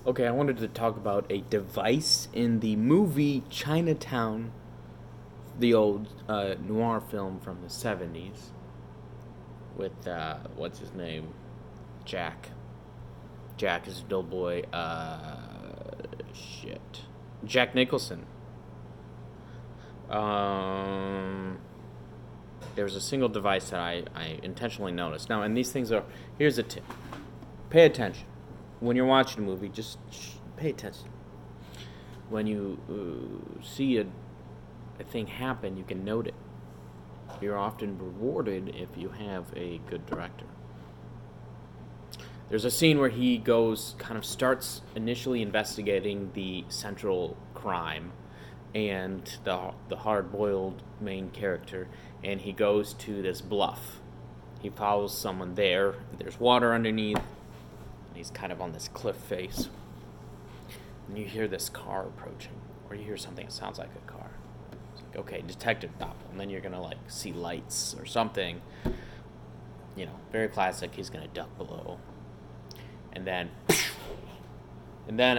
Okay, I wanted to talk about a device in the movie Chinatown, the old noir film from the 70s with, what's his name? Jack. Jack is a dull boy. Shit. Jack Nicholson. Um, there was a single device that I intentionally noticed. Now, and these things are, here's a tip. Pay attention. When you're watching a movie, just pay attention. When you see a thing happen, you can note it. You're often rewarded if you have a good director. There's a scene where he starts initially investigating the central crime and the hard-boiled main character, and he goes to this bluff. He follows someone there. There's water underneath. He's kind of on this cliff face. And you hear this car approaching, or you hear something that sounds like a car. It's like, okay, detective stop. And then you're going to see lights or something. Very classic. He's going to duck below. And then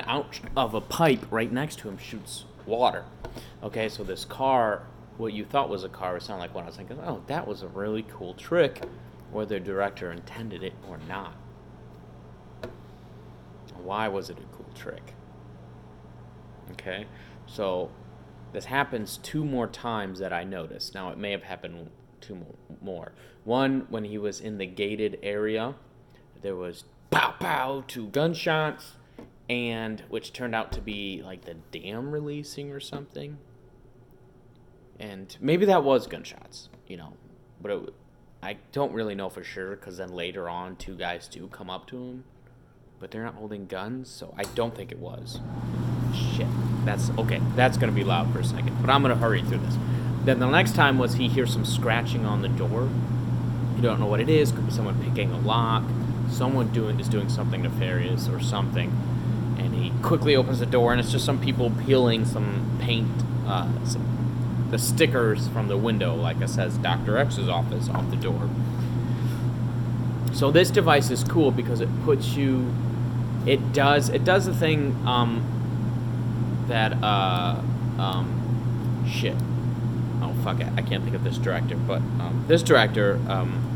out of a pipe right next to him shoots water. Okay, so this car, what you thought was a car, would sound like one. I was thinking, oh, that was a really cool trick, whether the director intended it or not. Why was it a cool trick? Okay, so this happens 2 more times that I noticed. Now, it may have happened 2 more. One, when he was in the gated area, there was pow pow 2 gunshots, and which turned out to be like the dam releasing or something. And maybe that was gunshots, but I don't really know for sure, because then later on 2 guys do come up to him. But they're not holding guns, so I don't think it was. Shit. That's going to be loud for a second, but I'm going to hurry through this. Then the next time was he hears some scratching on the door. You don't know what it is. Could be someone picking a lock. Someone is doing something nefarious or something. And he quickly opens the door, and it's just some people peeling some paint, the stickers from the window, like it says Dr. X's office, off the door. So this device is cool because it puts you... It does the thing that shit. Oh fuck it, I can't think of this director, but this director,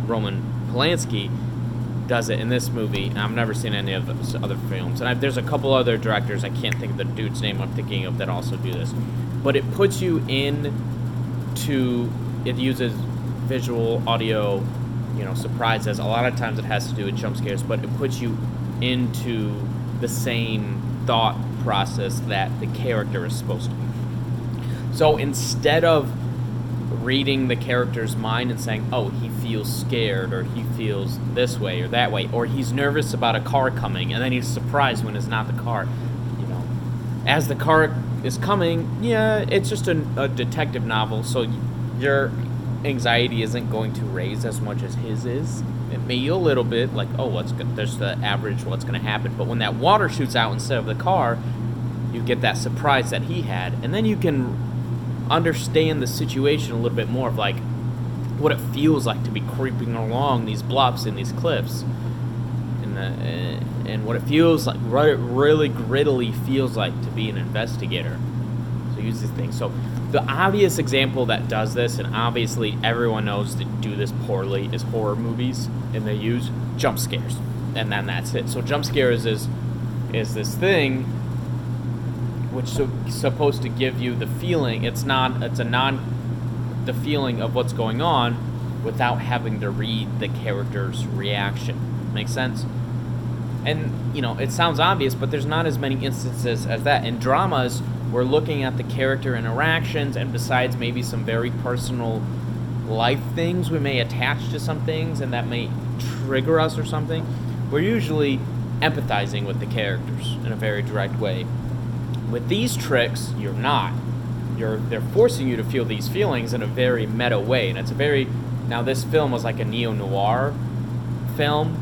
Roman Polanski, does it in this movie, and I've never seen any of his other films. And there's a couple other directors, I can't think of the dude's name I'm thinking of, that also do this. But it puts you it uses visual, audio, surprises. A lot of times it has to do with jump scares, but it puts you into the same thought process that the character is supposed to be. So instead of reading the character's mind and saying, oh, he feels scared, or he feels this way or that way, or he's nervous about a car coming, and then he's surprised when it's not the car, as the car is coming, it's just a detective novel, so your anxiety isn't going to raise as much as his is. It may a little bit, like, oh, there's the average, what's going to happen. But when that water shoots out instead of the car, you get that surprise that he had. And then you can understand the situation a little bit more of, like, what it feels like to be creeping along these bluffs and these cliffs. And what it feels like, what it really grittily feels like to be an investigator. So use these things. So the obvious example that does this, and obviously everyone knows that do this poorly, is horror movies, and they use jump scares, and then that's it. So jump scares is this thing which is supposed to give you the feeling. The feeling of what's going on without having to read the character's reaction. Make sense? And it sounds obvious, but there's not as many instances as that. In dramas, we're looking at the character interactions, and besides maybe some very personal life things we may attach to some things and that may trigger us or something, we're usually empathizing with the characters in a very direct way. With these tricks, you're not. They're forcing you to feel these feelings in a very meta way, and now this film was like a neo-noir film,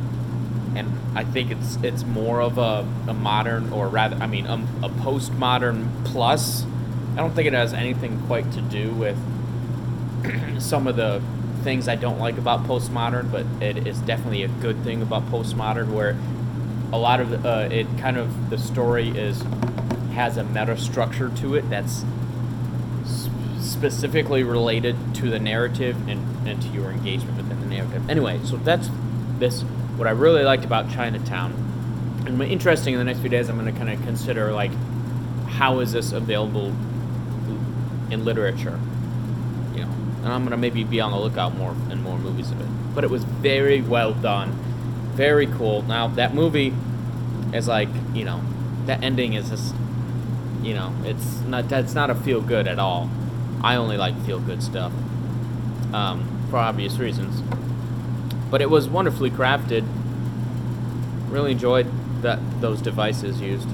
and I think it's more of a modern, or rather, a postmodern plus. I don't think it has anything quite to do with some of the things I don't like about postmodern, but it is definitely a good thing about postmodern, where a lot of it kind of the story has a meta structure to it that's specifically related to the narrative and to your engagement within the narrative. Anyway, so that's this. What I really liked about Chinatown, and interesting in the next few days, I'm going to kind of consider like how is this available in literature, you know, and I'm going to maybe be on the lookout more and more movies of it. But it was very well done, very cool. Now that movie is like, you know, that ending is just, you know, that's not a feel good at all. I only like feel good stuff, for obvious reasons. But it was wonderfully crafted. Really enjoyed those devices used.